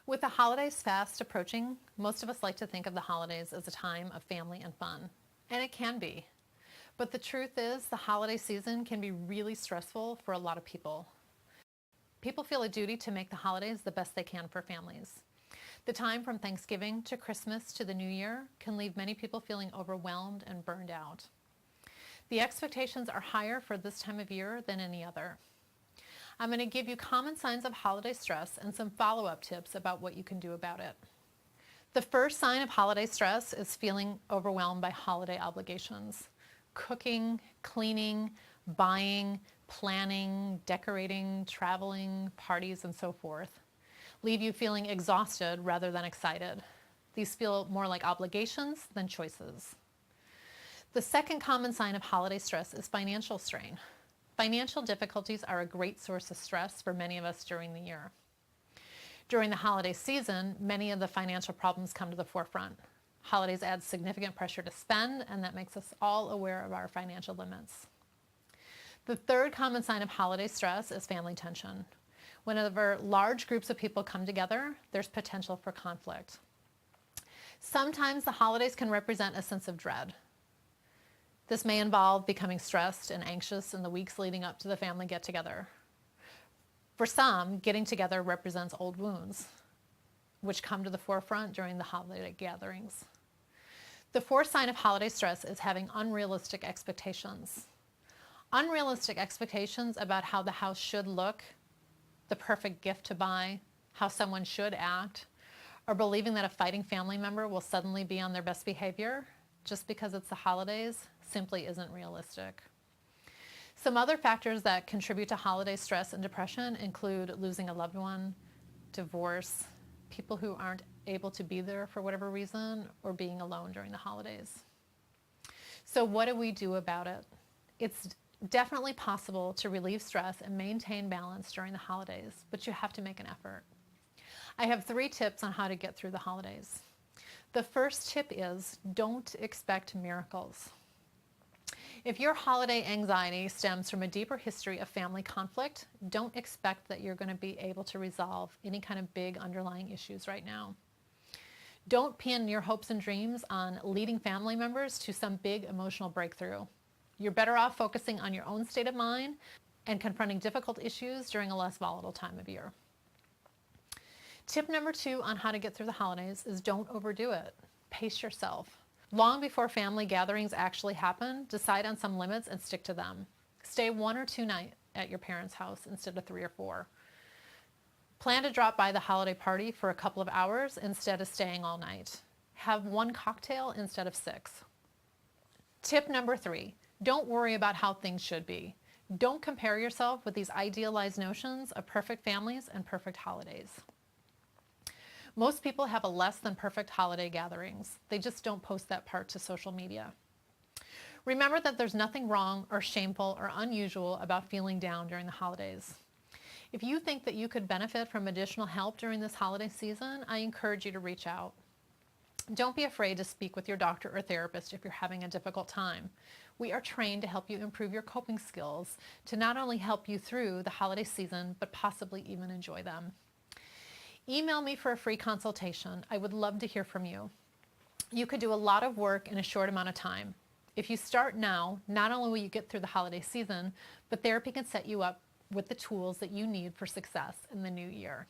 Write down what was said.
With the holidays fast approaching, most of us like to think of the holidays as a time of family and fun. And it can be. But the truth is, the holiday season can be really stressful for a lot of people. People feel a duty to make the holidays the best they can for families. The time from Thanksgiving to Christmas to the New Year can leave many people feeling overwhelmed and burned out. The expectations are higher for this time of year than any other. I'm going to give you common signs of holiday stress and some follow-up tips about what you can do about it. The first sign of holiday stress is feeling overwhelmed by holiday obligations. Cooking, cleaning, buying, planning, decorating, traveling, parties, and so forth leave you feeling exhausted rather than excited. These feel more like obligations than choices. The second common sign of holiday stress is financial strain. Financial difficulties are a great source of stress for many of us during the year. During the holiday season, many of the financial problems come to the forefront. Holidays add significant pressure to spend, and that makes us all aware of our financial limits. The third common sign of holiday stress is family tension. Whenever large groups of people come together, there's potential for conflict. Sometimes the holidays can represent a sense of dread. This may involve becoming stressed and anxious in the weeks leading up to the family get-together. For some, getting together represents old wounds, which come to the forefront during the holiday gatherings. The fourth sign of holiday stress is having unrealistic expectations. Unrealistic expectations about how the house should look, the perfect gift to buy, how someone should act, or believing that a fighting family member will suddenly be on their best behavior just because it's the holidays simply isn't realistic. Some other factors that contribute to holiday stress and depression include losing a loved one, divorce, people who aren't able to be there for whatever reason, or being alone during the holidays. So what do we do about it? It's definitely possible to relieve stress and maintain balance during the holidays, but you have to make an effort. I have 3 tips on how to get through the holidays. The first tip is don't expect miracles. If your holiday anxiety stems from a deeper history of family conflict, don't expect that you're going to be able to resolve any kind of big underlying issues right now. Don't pin your hopes and dreams on leading family members to some big emotional breakthrough. You're better off focusing on your own state of mind and confronting difficult issues during a less volatile time of year. Tip number 2 on how to get through the holidays is don't overdo it. Pace yourself. Long before family gatherings actually happen, decide on some limits and stick to them. Stay 1 or 2 nights at your parents' house instead of 3 or 4. Plan to drop by the holiday party for a couple of hours instead of staying all night. Have 1 cocktail instead of 6. Tip number 3, don't worry about how things should be. Don't compare yourself with these idealized notions of perfect families and perfect holidays. Most people have a less than perfect holiday gatherings. They just don't post that part to social media. Remember that there's nothing wrong or shameful or unusual about feeling down during the holidays. If you think that you could benefit from additional help during this holiday season, I encourage you to reach out. Don't be afraid to speak with your doctor or therapist if you're having a difficult time. We are trained to help you improve your coping skills to not only help you through the holiday season, but possibly even enjoy them. Email me for a free consultation. I would love to hear from you. You could do a lot of work in a short amount of time. If you start now, not only will you get through the holiday season, but therapy can set you up with the tools that you need for success in the new year.